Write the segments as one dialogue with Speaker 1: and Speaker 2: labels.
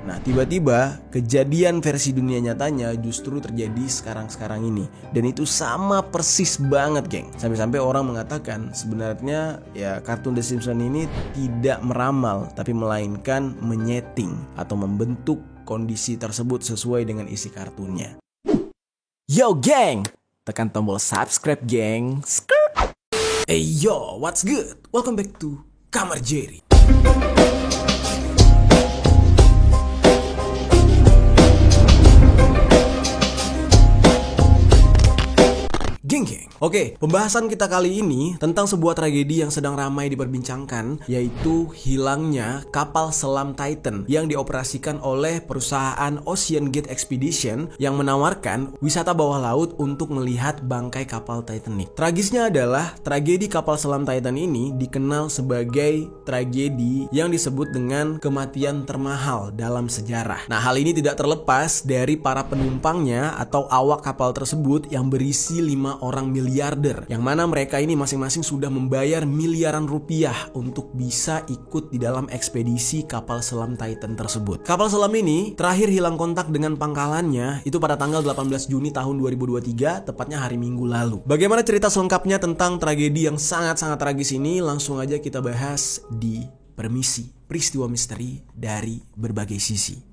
Speaker 1: Nah, tiba-tiba kejadian versi dunia nyatanya justru terjadi sekarang-sekarang ini. Dan itu sama persis banget, geng. Sampai-sampai orang mengatakan sebenarnya ya kartun The Simpsons ini tidak meramal, tapi melainkan menyeting atau membentuk kondisi tersebut sesuai dengan isi kartunnya. Yo, geng! Tekan tombol subscribe, geng. Hey yo, what's good? Welcome back to Kamar Jerry. Geng. Oke, pembahasan kita kali ini tentang sebuah tragedi yang sedang ramai diperbincangkan, yaitu hilangnya kapal selam Titan yang dioperasikan oleh perusahaan Ocean Gate Expedition yang menawarkan wisata bawah laut untuk melihat bangkai kapal Titanic. Tragisnya adalah tragedi kapal selam Titan ini dikenal sebagai tragedi yang disebut dengan kematian termahal dalam sejarah. Nah, hal ini tidak terlepas dari para penumpangnya atau awak kapal tersebut yang berisi 5 orang miliarder, yang mana mereka ini masing-masing sudah membayar miliaran rupiah untuk bisa ikut di dalam ekspedisi kapal selam Titan tersebut. Kapal selam ini terakhir hilang kontak dengan pangkalannya itu pada tanggal 18 Juni tahun 2023, tepatnya hari Minggu lalu. Bagaimana cerita selengkapnya tentang tragedi yang sangat-sangat tragis ini? Langsung aja kita bahas di Permisi, peristiwa misteri dari berbagai sisi.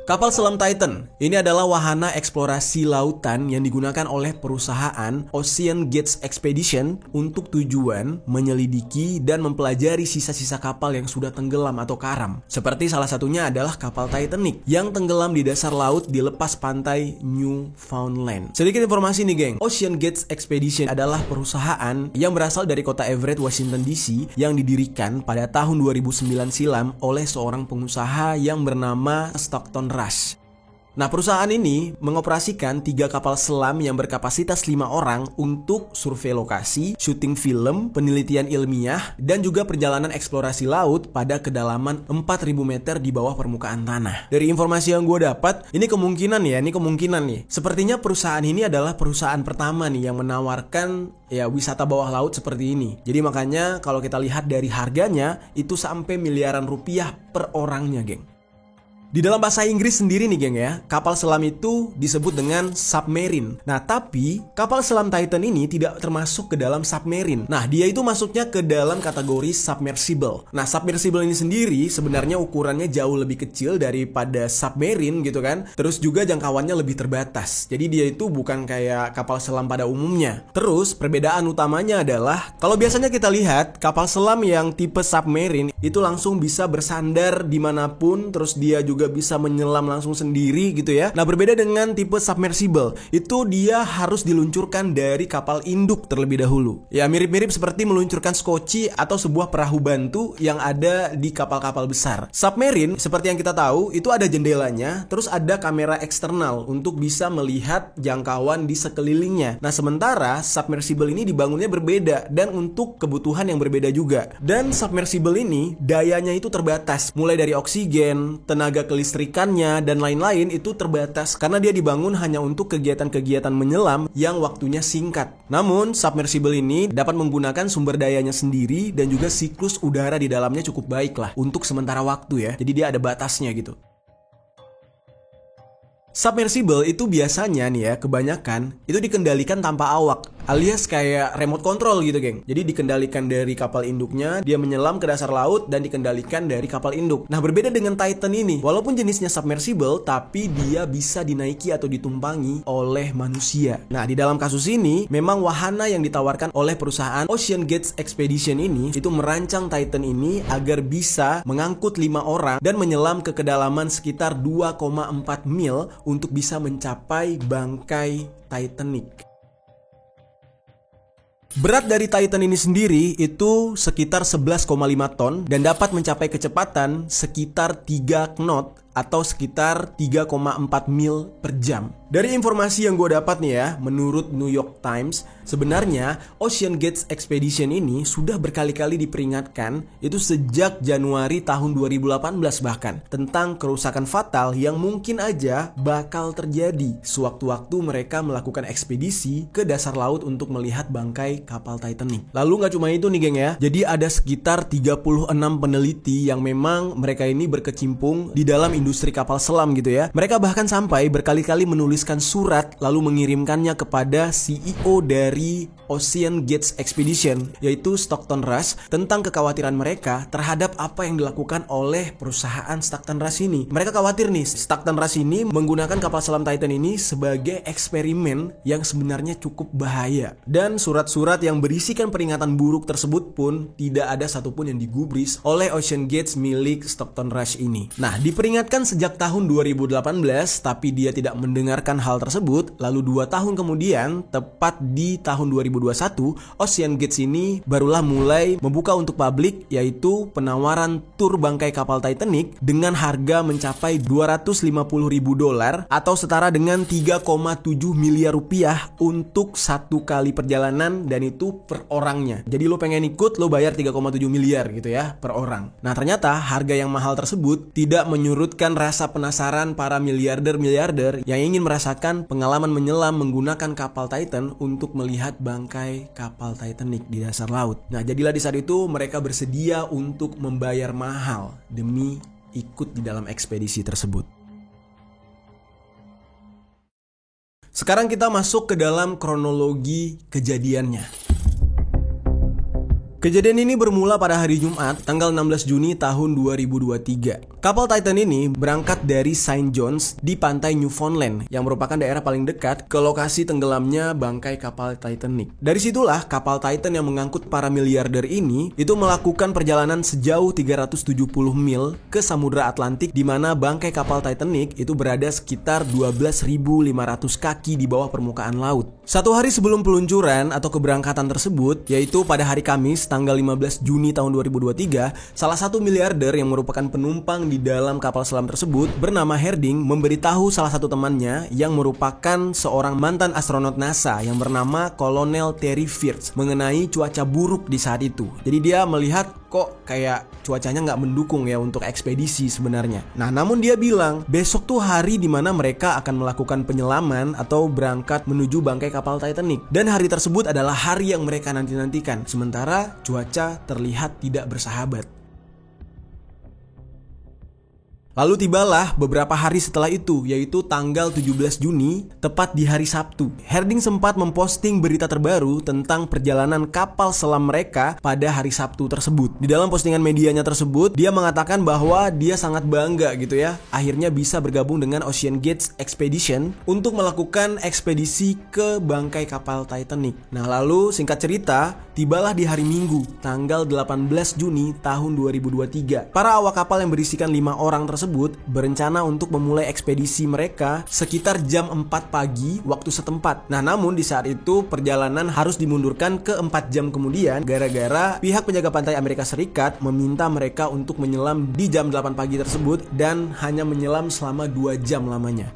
Speaker 1: Kapal selam Titan ini adalah wahana eksplorasi lautan yang digunakan oleh perusahaan Ocean Gate Expedition untuk tujuan menyelidiki dan mempelajari sisa-sisa kapal yang sudah tenggelam atau karam. Seperti salah satunya adalah kapal Titanic yang tenggelam di dasar laut di lepas pantai Newfoundland. Sedikit informasi nih, geng. Ocean Gate Expedition adalah perusahaan yang berasal dari kota Everett, Washington DC yang didirikan pada tahun 2009 silam oleh seorang pengusaha yang bernama Stockton Rush. Nah, perusahaan ini mengoperasikan 3 kapal selam yang berkapasitas 5 orang untuk survei lokasi, syuting film, penelitian ilmiah, dan juga perjalanan eksplorasi laut pada kedalaman 4.000 meter di bawah permukaan tanah. Dari informasi yang gue dapat, ini kemungkinan nih. Sepertinya perusahaan ini adalah perusahaan pertama nih yang menawarkan wisata bawah laut seperti ini. Jadi makanya kalau kita lihat dari harganya, itu sampai miliaran rupiah per orangnya, geng. Di dalam bahasa Inggris sendiri nih, geng ya, kapal selam itu disebut dengan submarine. Nah, tapi kapal selam Titan ini tidak termasuk ke dalam submarine. Nah, dia itu masuknya ke dalam kategori submersible. Nah, submersible ini sendiri sebenarnya ukurannya jauh lebih kecil daripada submarine gitu kan. Terus juga jangkauannya lebih terbatas. Jadi dia itu bukan kayak kapal selam pada umumnya. Terus perbedaan utamanya adalah kalau biasanya kita lihat kapal selam yang tipe submarine itu langsung bisa bersandar dimanapun, terus dia juga bisa menyelam langsung sendiri gitu ya. Nah, berbeda dengan tipe submersible, itu dia harus diluncurkan dari kapal induk terlebih dahulu. Ya, mirip-mirip seperti meluncurkan skoci atau sebuah perahu bantu yang ada di kapal-kapal besar. Submarine, seperti yang kita tahu, itu ada jendelanya, terus ada kamera eksternal untuk bisa melihat jangkauan di sekelilingnya. Nah, sementara submersible ini dibangunnya berbeda dan untuk kebutuhan yang berbeda juga. Dan submersible ini dayanya itu terbatas, mulai dari oksigen, tenaga kelistrikannya, dan lain-lain itu terbatas karena dia dibangun hanya untuk kegiatan-kegiatan menyelam yang waktunya singkat. Namun, submersible ini dapat menggunakan sumber dayanya sendiri dan juga siklus udara di dalamnya cukup baik lah untuk sementara waktu ya. Jadi dia ada batasnya gitu. Submersible itu biasanya nih ya, kebanyakan itu dikendalikan tanpa awak, alias kayak remote control gitu, geng. Jadi dikendalikan dari kapal induknya, dia menyelam ke dasar laut dan dikendalikan dari kapal induk. Nah, berbeda dengan Titan ini, walaupun jenisnya submersible, tapi dia bisa dinaiki atau ditumpangi oleh manusia. Nah, di dalam kasus ini, memang wahana yang ditawarkan oleh perusahaan Ocean Gate Expedition ini, itu merancang Titan ini agar bisa mengangkut 5 orang dan menyelam ke kedalaman sekitar 2,4 mil untuk bisa mencapai bangkai Titanic. Berat dari Titan ini sendiri itu sekitar 11,5 ton dan dapat mencapai kecepatan sekitar 3 knot atau sekitar 3,4 mil per jam. Dari informasi yang gue dapat nih ya, menurut New York Times, sebenarnya Ocean Gate Expedition ini sudah berkali-kali diperingatkan itu sejak Januari tahun 2018 bahkan tentang kerusakan fatal yang mungkin aja bakal terjadi sewaktu-waktu mereka melakukan ekspedisi ke dasar laut untuk melihat bangkai kapal Titanic. Lalu nggak cuma itu nih geng ya, jadi ada sekitar 36 peneliti yang memang mereka ini berkecimpung di dalam industri kapal selam gitu ya. Mereka bahkan sampai berkali-kali menuliskan surat lalu mengirimkannya kepada CEO dari Ocean Gate Expedition yaitu Stockton Rush tentang kekhawatiran mereka terhadap apa yang dilakukan oleh perusahaan Stockton Rush ini. Mereka khawatir nih Stockton Rush ini menggunakan kapal selam Titan ini sebagai eksperimen yang sebenarnya cukup bahaya. Dan surat-surat yang berisikan peringatan buruk tersebut pun tidak ada satupun yang digubris oleh Ocean Gate milik Stockton Rush ini. Nah, diperingatkan sejak tahun 2018 tapi dia tidak mendengarkan hal tersebut. Lalu 2 tahun kemudian, tepat di tahun 2021, Ocean Gate ini barulah mulai membuka untuk publik yaitu penawaran tur bangkai kapal Titanic dengan harga mencapai $250.000 atau setara dengan 3,7 miliar rupiah untuk 1 kali perjalanan dan itu per orangnya. Jadi lo pengen ikut, lo bayar 3,7 miliar gitu ya per orang. Nah, ternyata harga yang mahal tersebut tidak menyurutkan rasa penasaran para miliarder-miliarder yang ingin merasakan pengalaman menyelam menggunakan kapal Titan untuk melihat bangkai kapal Titanic di dasar laut. Nah, jadilah di saat itu mereka bersedia untuk membayar mahal demi ikut di dalam ekspedisi tersebut. Sekarang kita masuk ke dalam kronologi kejadiannya. Kejadian ini bermula pada hari Jumat, tanggal 16 Juni tahun 2023. Kapal Titan ini berangkat dari St. John's di pantai Newfoundland yang merupakan daerah paling dekat ke lokasi tenggelamnya bangkai kapal Titanic. Dari situlah kapal Titan yang mengangkut para miliarder ini itu melakukan perjalanan sejauh 370 mil ke Samudra Atlantik di mana bangkai kapal Titanic itu berada sekitar 12.500 kaki di bawah permukaan laut. 1 hari sebelum peluncuran atau keberangkatan tersebut, yaitu pada hari Kamis tanggal 15 Juni tahun 2023, salah satu miliarder yang merupakan penumpang di dalam kapal selam tersebut bernama Harding memberitahu salah satu temannya yang merupakan seorang mantan astronot NASA yang bernama Kolonel Terry Firth mengenai cuaca buruk di saat itu. Jadi dia melihat kok kayak cuacanya nggak mendukung ya untuk ekspedisi sebenarnya. Nah, namun dia bilang besok tuh hari dimana mereka akan melakukan penyelaman atau berangkat menuju bangkai kapal Titanic. Dan hari tersebut adalah hari yang mereka nanti-nantikan. Sementara cuaca terlihat tidak bersahabat. Lalu tibalah beberapa hari setelah itu, yaitu tanggal 17 Juni, tepat di hari Sabtu. Harding sempat memposting berita terbaru tentang perjalanan kapal selam mereka pada hari Sabtu tersebut. Di dalam postingan medianya tersebut, dia mengatakan bahwa dia sangat bangga gitu ya, akhirnya bisa bergabung dengan Ocean Gate Expedition untuk melakukan ekspedisi ke bangkai kapal Titanic. Nah, lalu singkat cerita, tibalah di hari Minggu, tanggal 18 Juni tahun 2023. Para awak kapal yang berisikan 5 orang tersebut berencana untuk memulai ekspedisi mereka sekitar jam 4 pagi waktu setempat. Nah, namun di saat itu perjalanan harus dimundurkan ke 4 jam kemudian gara-gara pihak penjaga pantai Amerika Serikat meminta mereka untuk menyelam di jam 8 pagi tersebut dan hanya menyelam selama 2 jam lamanya.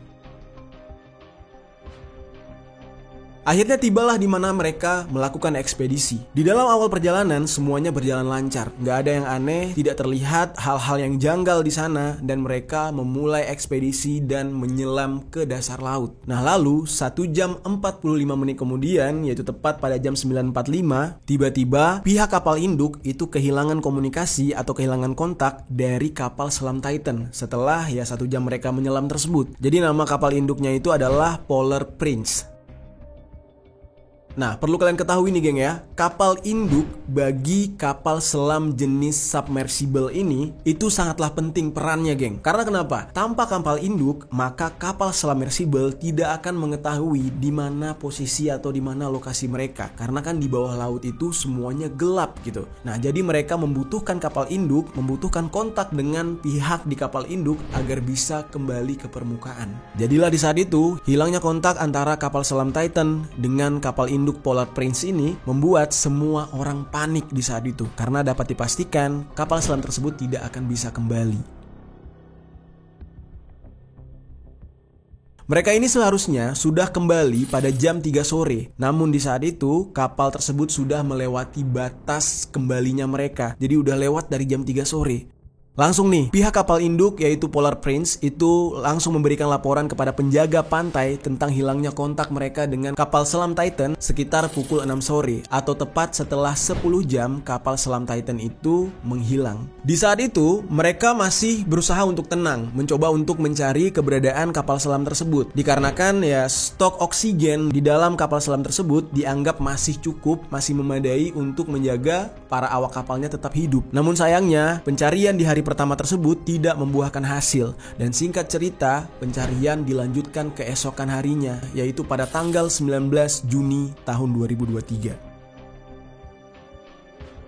Speaker 1: Akhirnya tibalah di mana mereka melakukan ekspedisi. Di dalam awal perjalanan semuanya berjalan lancar, nggak ada yang aneh, tidak terlihat hal-hal yang janggal di sana, dan mereka memulai ekspedisi dan menyelam ke dasar laut. Nah, lalu 1 jam 45 menit kemudian, yaitu tepat pada jam 9.45, tiba-tiba pihak kapal induk itu kehilangan komunikasi atau kehilangan kontak dari kapal selam Titan setelah 1 jam mereka menyelam tersebut. Jadi nama kapal induknya itu adalah Polar Prince. Nah, perlu kalian ketahui nih geng ya, kapal induk bagi kapal selam jenis submersible ini itu sangatlah penting perannya geng. Karena kenapa? Tanpa kapal induk, maka kapal submersible tidak akan mengetahui di mana posisi atau di mana lokasi mereka. Karena kan di bawah laut itu semuanya gelap gitu. Nah, jadi mereka membutuhkan kapal induk, membutuhkan kontak dengan pihak di kapal induk agar bisa kembali ke permukaan. Jadilah di saat itu, hilangnya kontak antara kapal selam Titan dengan kapal induk induk Polar Prince ini membuat semua orang panik di saat itu karena dapat dipastikan kapal selam tersebut tidak akan bisa kembali. Mereka ini seharusnya sudah kembali pada jam 3 sore. Namun di saat itu kapal tersebut sudah melewati batas kembalinya mereka. Jadi udah lewat dari jam 3 sore. Langsung nih, pihak kapal induk yaitu Polar Prince itu langsung memberikan laporan kepada penjaga pantai tentang hilangnya kontak mereka dengan kapal selam Titan sekitar pukul 6 sore atau tepat setelah 10 jam kapal selam Titan itu menghilang. Di saat itu, mereka masih berusaha untuk tenang, mencoba untuk mencari keberadaan kapal selam tersebut. Dikarenakan ya stok oksigen di dalam kapal selam tersebut dianggap masih cukup, masih memadai untuk menjaga para awak kapalnya tetap hidup. Namun sayangnya, pencarian di hari pertama tersebut tidak membuahkan hasil dan singkat cerita pencarian dilanjutkan keesokan harinya yaitu pada tanggal 19 Juni tahun 2023.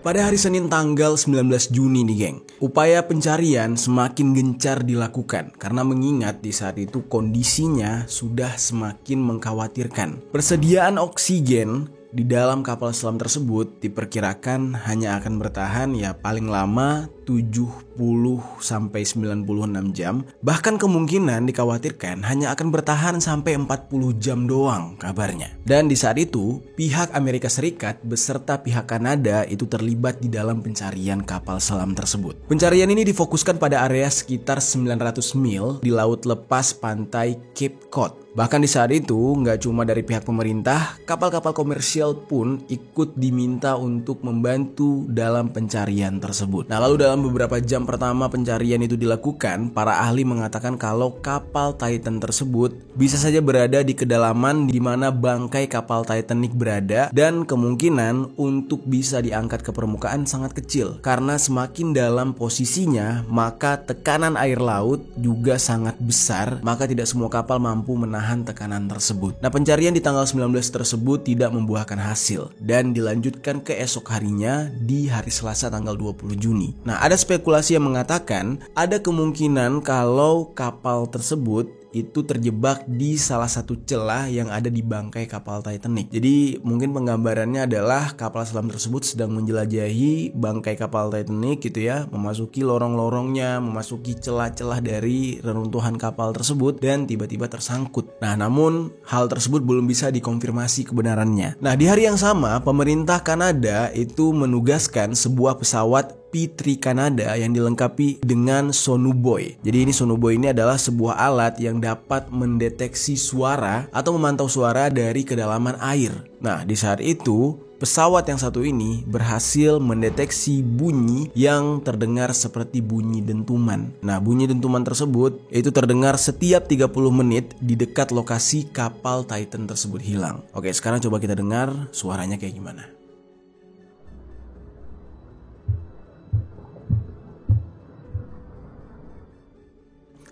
Speaker 1: Pada hari Senin tanggal 19 Juni nih geng, upaya pencarian semakin gencar dilakukan karena mengingat di saat itu kondisinya sudah semakin mengkhawatirkan. Persediaan oksigen di dalam kapal selam tersebut diperkirakan hanya akan bertahan ya paling lama 70-96 jam. Bahkan kemungkinan dikhawatirkan hanya akan bertahan sampai 40 jam doang kabarnya. Dan di saat itu pihak Amerika Serikat beserta pihak Kanada itu terlibat di dalam pencarian kapal selam tersebut. Pencarian ini difokuskan pada area sekitar 900 mil di laut lepas pantai Cape Cod. Bahkan di saat itu nggak cuma dari pihak pemerintah, kapal-kapal komersial pun ikut diminta untuk membantu dalam pencarian tersebut. Nah lalu dalam beberapa jam pertama pencarian itu dilakukan, para ahli mengatakan kalau kapal Titan tersebut bisa saja berada di kedalaman di mana bangkai kapal Titanic berada dan kemungkinan untuk bisa diangkat ke permukaan sangat kecil. Karena semakin dalam posisinya, maka tekanan air laut juga sangat besar, maka tidak semua kapal mampu menahan tekanan tersebut. Nah pencarian di tanggal 19 tersebut tidak membuahkan hasil dan dilanjutkan ke esok harinya di hari Selasa tanggal 20 Juni. Nah ada spekulasi yang mengatakan ada kemungkinan kalau kapal tersebut itu terjebak di salah satu celah yang ada di bangkai kapal Titanic. Jadi mungkin penggambarannya adalah kapal selam tersebut sedang menjelajahi bangkai kapal Titanic gitu ya, memasuki lorong-lorongnya, memasuki celah-celah dari reruntuhan kapal tersebut dan tiba-tiba tersangkut. Nah, namun hal tersebut belum bisa dikonfirmasi kebenarannya. Nah, di hari yang sama pemerintah Kanada itu menugaskan sebuah pesawat P3 Kanada yang dilengkapi dengan sonobuoy. Jadi ini sonobuoy ini adalah sebuah alat yang dapat mendeteksi suara atau memantau suara dari kedalaman air. Nah, di saat itu pesawat yang satu ini berhasil mendeteksi bunyi yang terdengar seperti bunyi dentuman. Nah, bunyi dentuman tersebut itu terdengar setiap 30 menit di dekat lokasi kapal Titan tersebut hilang. Oke, sekarang coba kita dengar suaranya kayak gimana.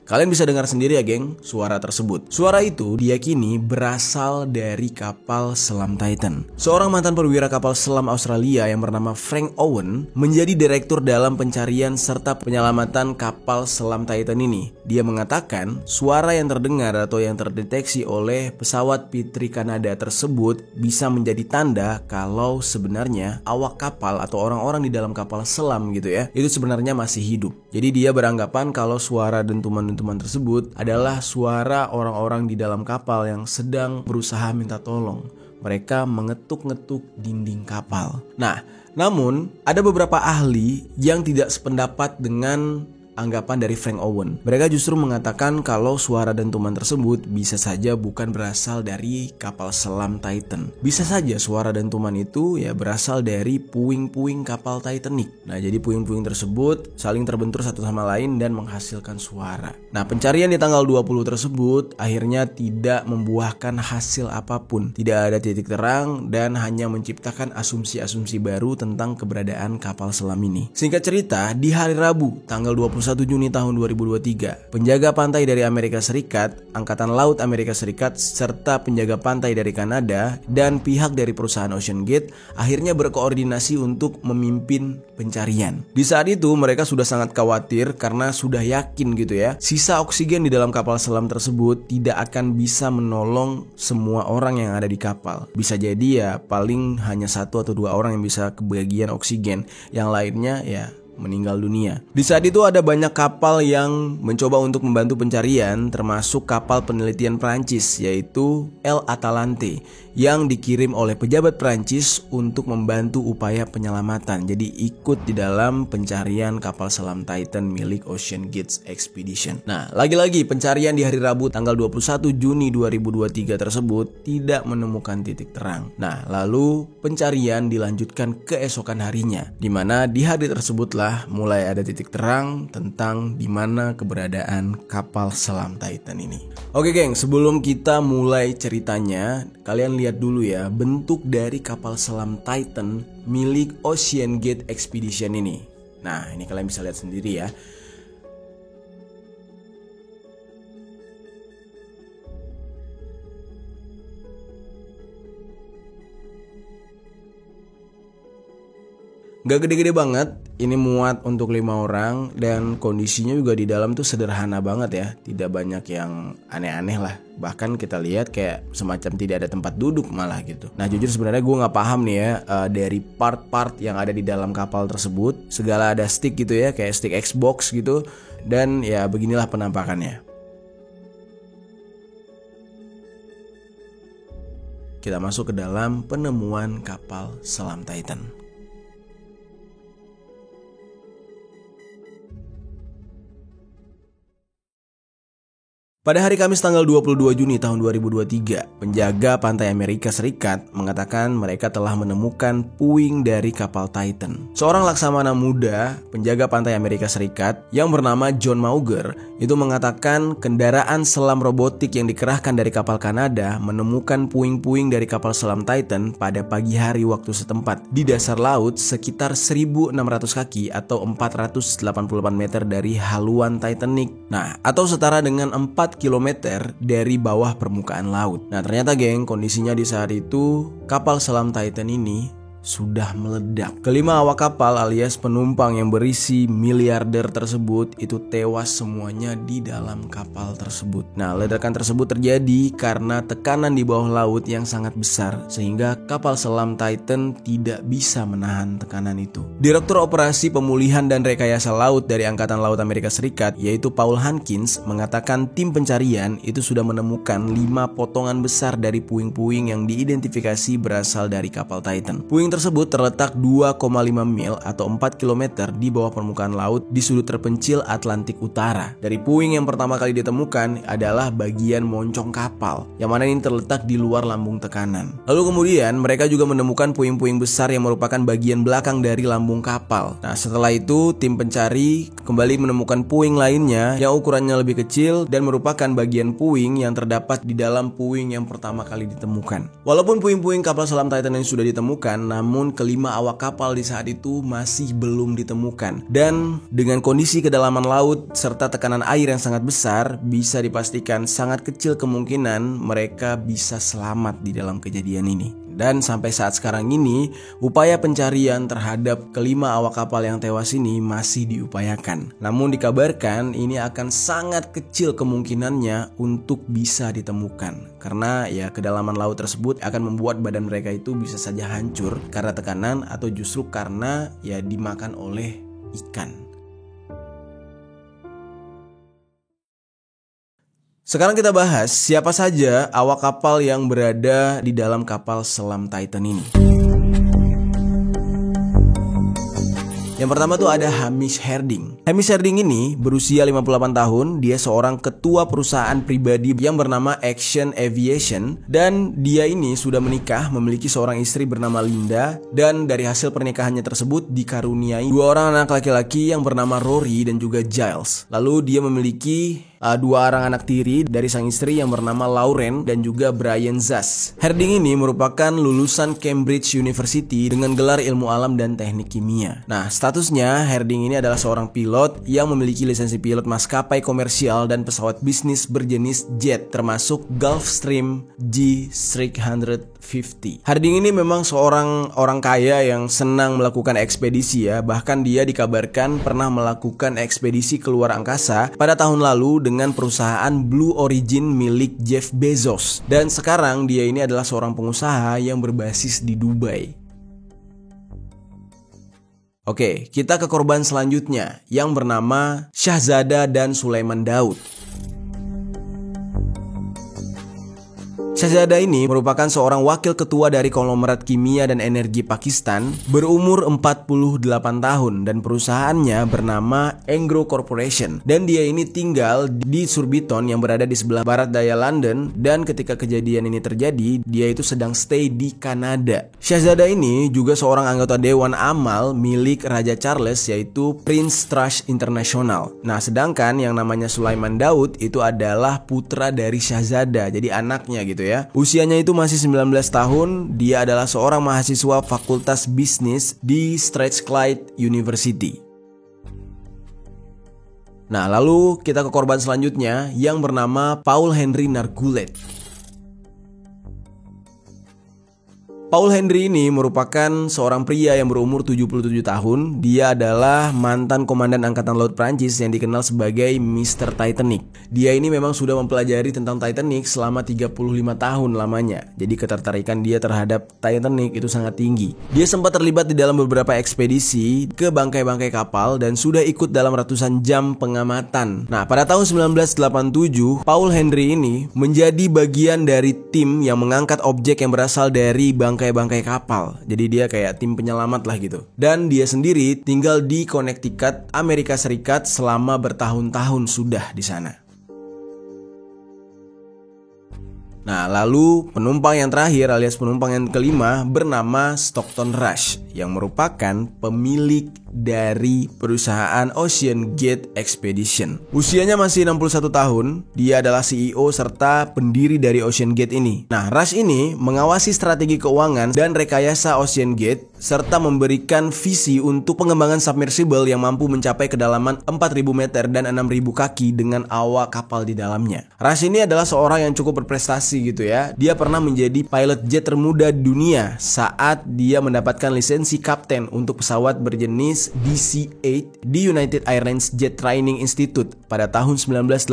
Speaker 1: Kalian bisa dengar sendiri ya geng suara tersebut. Suara itu diyakini berasal dari kapal selam Titan. Seorang mantan perwira kapal selam Australia yang bernama Frank Owen menjadi direktur dalam pencarian serta penyelamatan kapal selam Titan ini. Dia mengatakan suara yang terdengar atau yang terdeteksi oleh pesawat P3 Kanada tersebut bisa menjadi tanda kalau sebenarnya awak kapal atau orang-orang di dalam kapal selam gitu ya, itu sebenarnya masih hidup. Jadi dia beranggapan kalau suara dentuman tersebut adalah suara orang-orang di dalam kapal yang sedang berusaha minta tolong. Mereka mengetuk-ngetuk dinding kapal. Nah, namun ada beberapa ahli yang tidak sependapat dengan anggapan dari Frank Owen. Mereka justru mengatakan kalau suara dentuman tersebut bisa saja bukan berasal dari kapal selam Titan. Bisa saja suara dentuman itu ya berasal dari puing-puing kapal Titanic. Nah, jadi puing-puing tersebut saling terbentur satu sama lain dan menghasilkan suara. Nah, pencarian di tanggal 20 tersebut akhirnya tidak membuahkan hasil apapun. Tidak ada titik terang dan hanya menciptakan asumsi-asumsi baru tentang keberadaan kapal selam ini. Singkat cerita, di hari Rabu tanggal 21 21 Juni tahun 2023, penjaga pantai dari Amerika Serikat, Angkatan Laut Amerika Serikat, serta penjaga pantai dari Kanada dan pihak dari perusahaan OceanGate akhirnya berkoordinasi untuk memimpin pencarian. Di saat itu mereka sudah sangat khawatir karena sudah yakin gitu ya, sisa oksigen di dalam kapal selam tersebut tidak akan bisa menolong semua orang yang ada di kapal. Bisa jadi ya paling hanya 1 atau 2 orang yang bisa kebagian oksigen, yang lainnya ya meninggal dunia. Di saat itu ada banyak kapal yang mencoba untuk membantu pencarian, termasuk kapal penelitian Prancis yaitu El Atalante yang dikirim oleh pejabat Prancis untuk membantu upaya penyelamatan. Jadi ikut di dalam pencarian kapal selam Titan milik OceanGate Expedition. Nah, lagi-lagi pencarian di hari Rabu tanggal 21 Juni 2023 tersebut tidak menemukan titik terang. Nah, lalu pencarian dilanjutkan keesokan harinya, di mana di hari tersebutlah mulai ada titik terang tentang di mana keberadaan kapal selam Titan ini. Oke geng, sebelum kita mulai ceritanya, kalian lihat dulu ya bentuk dari kapal selam Titan milik OceanGate Expedition ini. Nah, ini kalian bisa lihat sendiri ya. Gak gede-gede banget, ini muat untuk 5 orang dan kondisinya juga di dalam tuh sederhana banget ya. Tidak banyak yang aneh-aneh lah. Bahkan kita lihat kayak semacam tidak ada tempat duduk malah gitu. Nah jujur sebenarnya gue gak paham nih ya dari part-part yang ada di dalam kapal tersebut. Segala ada stick gitu ya, kayak stick Xbox gitu. Dan ya beginilah penampakannya. Kita masuk ke dalam penemuan kapal selam Titan. Pada hari Kamis tanggal 22 Juni tahun 2023, penjaga pantai Amerika Serikat mengatakan mereka telah menemukan puing dari kapal Titan. Seorang laksamana muda, penjaga pantai Amerika Serikat yang bernama John Mauger, itu mengatakan kendaraan selam robotik yang dikerahkan dari kapal Kanada menemukan puing-puing dari kapal selam Titan pada pagi hari waktu setempat di dasar laut sekitar 1.600 kaki atau 488 meter dari haluan Titanic. Nah, atau setara dengan 4 kilometer dari bawah permukaan laut. Nah ternyata geng, kondisinya di saat itu kapal selam Titan ini sudah meledak. Kelima awak kapal alias penumpang yang berisi miliarder tersebut itu tewas semuanya di dalam kapal tersebut. Nah, ledakan tersebut terjadi karena tekanan di bawah laut yang sangat besar sehingga kapal selam Titan tidak bisa menahan tekanan itu. Direktur Operasi Pemulihan dan Rekayasa Laut dari Angkatan Laut Amerika Serikat yaitu Paul Hankins mengatakan tim pencarian itu sudah menemukan 5 potongan besar dari puing-puing yang diidentifikasi berasal dari kapal Titan. Puing tersebut terletak 2,5 mil atau 4 km di bawah permukaan laut di sudut terpencil Atlantik Utara. Dari puing yang pertama kali ditemukan adalah bagian moncong kapal, yang mana ini terletak di luar lambung tekanan. Lalu kemudian mereka juga menemukan puing-puing besar yang merupakan bagian belakang dari lambung kapal. Nah setelah itu tim pencari kembali menemukan puing lainnya yang ukurannya lebih kecil dan merupakan bagian puing yang terdapat di dalam puing yang pertama kali ditemukan. Walaupun puing-puing kapal selam Titan yang sudah ditemukan, namun kelima awak kapal di saat itu masih belum ditemukan. Dan dengan kondisi kedalaman laut serta tekanan air yang sangat besar, bisa dipastikan sangat kecil kemungkinan mereka bisa selamat di dalam kejadian ini. Dan sampai saat sekarang ini, upaya pencarian terhadap kelima awak kapal yang tewas ini masih diupayakan. Namun dikabarkan ini akan sangat kecil kemungkinannya untuk bisa ditemukan. Karena ya kedalaman laut tersebut akan membuat badan mereka itu bisa saja hancur karena tekanan atau justru karena ya dimakan oleh ikan. Sekarang kita bahas siapa saja awak kapal yang berada di dalam kapal selam Titan ini. Yang pertama tuh ada Hamish Harding. Hamish Harding ini berusia 58 tahun, dia seorang ketua perusahaan pribadi yang bernama Action Aviation. Dan dia ini sudah menikah, memiliki seorang istri bernama Linda. Dan dari hasil pernikahannya tersebut dikaruniai 2 orang anak laki-laki yang bernama Rory dan juga Giles. Lalu dia memiliki dua orang anak tiri dari sang istri yang bernama Lauren dan juga Brian Zas. Harding ini merupakan lulusan Cambridge University dengan gelar ilmu alam dan teknik kimia. Nah, statusnya Harding ini adalah seorang pilot yang memiliki lisensi pilot maskapai komersial dan pesawat bisnis berjenis jet termasuk Gulfstream G350. Harding ini memang seorang orang kaya yang senang melakukan ekspedisi ya. Bahkan dia dikabarkan pernah melakukan ekspedisi keluar angkasa pada tahun lalu dengan perusahaan Blue Origin milik Jeff Bezos. Dan sekarang dia ini adalah seorang pengusaha yang berbasis di Dubai. Oke, kita ke korban selanjutnya yang bernama Shahzada dan Sulaiman Daud. Shahzada ini merupakan seorang wakil ketua dari konglomerat kimia dan energi Pakistan berumur 48 tahun dan perusahaannya bernama Engro Corporation, dan dia ini tinggal di Surbiton yang berada di sebelah barat daya London, dan ketika kejadian ini terjadi dia itu sedang stay di Kanada. Shahzada ini juga seorang anggota Dewan Amal milik Raja Charles yaitu Prince Trust International. Nah, sedangkan yang namanya Sulaiman Daud itu adalah putra dari Shahzada, jadi anaknya gitu ya. Usianya itu masih 19 tahun. Dia adalah seorang mahasiswa Fakultas Bisnis di Strathclyde University. Nah, lalu kita ke korban selanjutnya yang bernama Paul Henry Nargulet. Paul Henry ini merupakan seorang pria yang berumur 77 tahun. Dia adalah mantan komandan Angkatan Laut Prancis yang dikenal sebagai Mr. Titanic. Dia ini memang sudah mempelajari tentang Titanic selama 35 tahun lamanya. Jadi ketertarikan dia terhadap Titanic itu sangat tinggi. Dia sempat terlibat di dalam beberapa ekspedisi ke bangkai-bangkai kapal dan sudah ikut dalam ratusan jam pengamatan. Nah, pada tahun 1987, Paul Henry ini menjadi bagian dari tim yang mengangkat objek yang berasal dari bangkai kapal. Jadi dia kayak tim penyelamat lah gitu. Dan dia sendiri tinggal di Connecticut, Amerika Serikat selama bertahun-tahun sudah di sana. Nah, lalu penumpang yang terakhir alias penumpang yang kelima bernama Stockton Rush yang merupakan pemilik dari perusahaan Ocean Gate Expedition. Usianya masih 61 tahun, dia adalah CEO serta pendiri dari Ocean Gate ini. Nah, Rush ini mengawasi strategi keuangan dan rekayasa Ocean Gate serta memberikan visi untuk pengembangan submersible yang mampu mencapai kedalaman 4.000 meter dan 6.000 kaki dengan awak kapal di dalamnya. Rush ini adalah seorang yang cukup berprestasi gitu ya. Dia pernah menjadi pilot jet termuda di dunia saat dia mendapatkan lisensi kapten untuk pesawat berjenis DC-8 di United Airlines Jet Training Institute pada tahun 1981.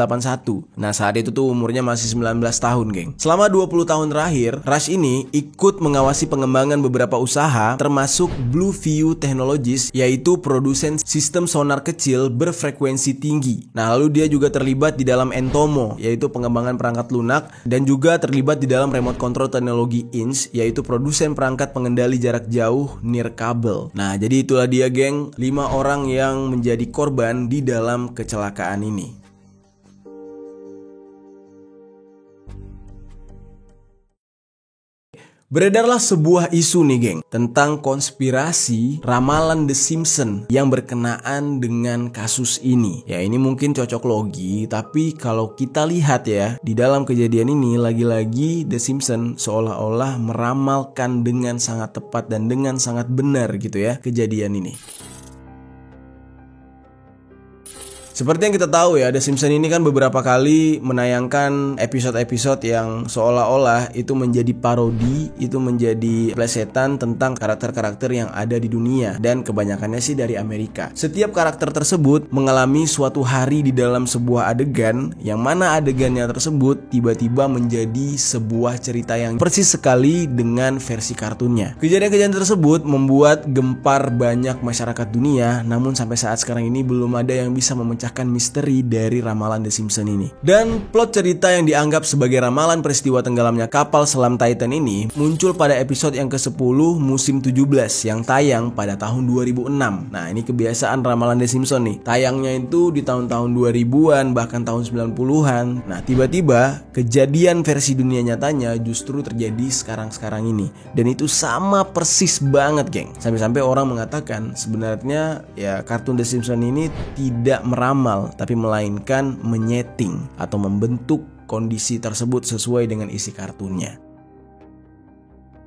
Speaker 1: Nah, saat itu tuh umurnya masih 19 tahun, geng. Selama 20 tahun terakhir, Rush ini ikut mengawasi pengembangan beberapa usaha termasuk Blueview Technologies, yaitu produsen sistem sonar kecil berfrekuensi tinggi. Nah, lalu dia juga terlibat di dalam Entomo, yaitu pengembangan perangkat lunak, dan juga terlibat di dalam remote control teknologi INS, yaitu produsen perangkat pengendali jarak jauh nirkabel. Nah, jadi itulah dia, geng, 5 orang yang menjadi korban di dalam kecelakaan ini. Beredarlah sebuah isu nih, geng, tentang konspirasi ramalan The Simpsons yang berkenaan dengan kasus ini. Ya, ini mungkin cocok logi, tapi kalau kita lihat ya, di dalam kejadian ini lagi-lagi The Simpsons seolah-olah meramalkan dengan sangat tepat dan dengan sangat benar gitu ya kejadian ini. Seperti yang kita tahu ya, The Simpsons ini kan beberapa kali menayangkan episode-episode yang seolah-olah itu menjadi parodi, itu menjadi plesetan tentang karakter-karakter yang ada di dunia, dan kebanyakannya sih dari Amerika. Setiap karakter tersebut mengalami suatu hari di dalam sebuah adegan, yang mana adegannya tersebut tiba-tiba menjadi sebuah cerita yang persis sekali dengan versi kartunnya. Kejadian-kejadian tersebut membuat gempar banyak masyarakat dunia, namun sampai saat sekarang ini belum ada yang bisa memecahkan misteri dari ramalan The Simpsons ini. Dan plot cerita yang dianggap sebagai ramalan peristiwa tenggelamnya kapal selam Titan ini muncul pada episode yang ke-10 musim 17 yang tayang pada tahun 2006. Nah, ini kebiasaan ramalan The Simpsons nih. Tayangnya itu di tahun-tahun 2000-an bahkan tahun 90-an. Nah, tiba-tiba kejadian versi dunia nyatanya justru terjadi sekarang-sekarang ini. Dan itu sama persis banget, geng. Sampai-sampai orang mengatakan sebenarnya ya kartun The Simpsons ini tidak meramal meramal, tapi melainkan menyeting atau membentuk kondisi tersebut sesuai dengan isi kartunnya.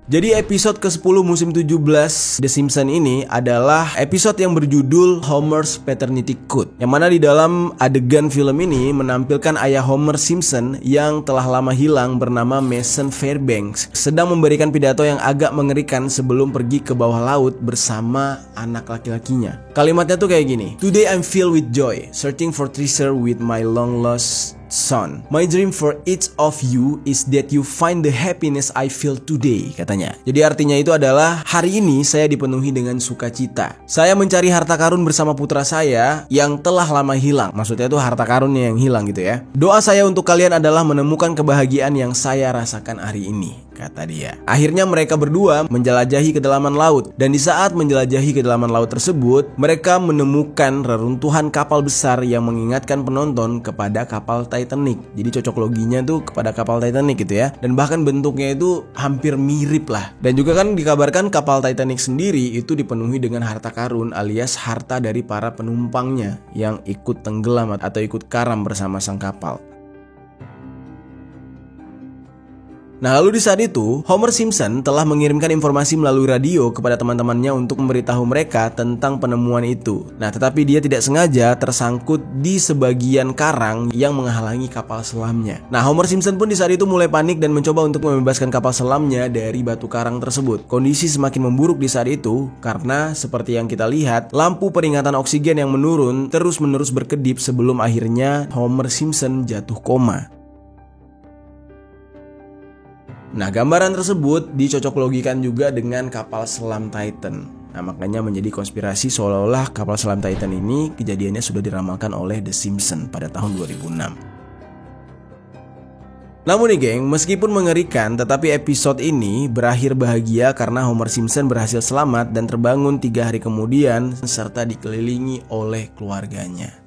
Speaker 1: Jadi episode ke-10 musim 17 The Simpsons ini adalah episode yang berjudul Homer's Paternity Code, yang mana di dalam adegan film ini menampilkan ayah Homer Simpson yang telah lama hilang bernama Mason Fairbanks sedang memberikan pidato yang agak mengerikan sebelum pergi ke bawah laut bersama anak laki-lakinya. Kalimatnya tuh kayak gini: "Today I'm filled with joy, searching for treasure with my long lost son. My dream for each of you is that you find the happiness I feel today," katanya. Jadi artinya itu adalah, hari ini saya dipenuhi dengan sukacita. Saya mencari harta karun bersama putra saya yang telah lama hilang. Maksudnya itu harta karunnya yang hilang gitu ya. "Doa saya untuk kalian adalah menemukan kebahagiaan yang saya rasakan hari ini," kata dia. Akhirnya mereka berdua menjelajahi kedalaman laut, dan di saat menjelajahi kedalaman laut tersebut, mereka menemukan reruntuhan kapal besar yang mengingatkan penonton kepada kapal Titanic. Jadi cocok loginya tuh kepada kapal Titanic gitu ya. Dan bahkan bentuknya itu hampir mirip lah. Dan juga kan dikabarkan kapal Titanic sendiri itu dipenuhi dengan harta karun alias harta dari para penumpangnya yang ikut tenggelam atau ikut karam bersama sang kapal. Nah, lalu di saat itu, Homer Simpson telah mengirimkan informasi melalui radio kepada teman-temannya untuk memberitahu mereka tentang penemuan itu. Nah, tetapi dia tidak sengaja tersangkut di sebagian karang yang menghalangi kapal selamnya. Nah, Homer Simpson pun di saat itu mulai panik dan mencoba untuk membebaskan kapal selamnya dari batu karang tersebut. Kondisi semakin memburuk di saat itu karena seperti yang kita lihat, lampu peringatan oksigen yang menurun terus-menerus berkedip sebelum akhirnya Homer Simpson jatuh koma. Nah, gambaran tersebut dicocoklogikan juga dengan kapal selam Titan. Nah, makanya menjadi konspirasi seolah-olah kapal selam Titan ini kejadiannya sudah diramalkan oleh The Simpsons pada tahun 2006. Namun nih geng, meskipun mengerikan, tetapi episode ini berakhir bahagia karena Homer Simpson berhasil selamat dan terbangun 3 hari kemudian serta dikelilingi oleh keluarganya.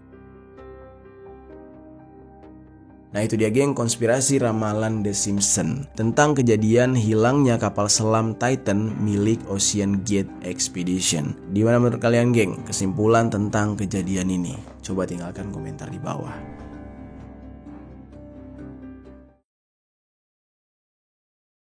Speaker 1: Nah, itu dia geng, konspirasi ramalan The Simpsons tentang kejadian hilangnya kapal selam Titan milik Ocean Gate Expedition. Gimana menurut kalian geng kesimpulan tentang kejadian ini? Coba tinggalkan komentar di bawah.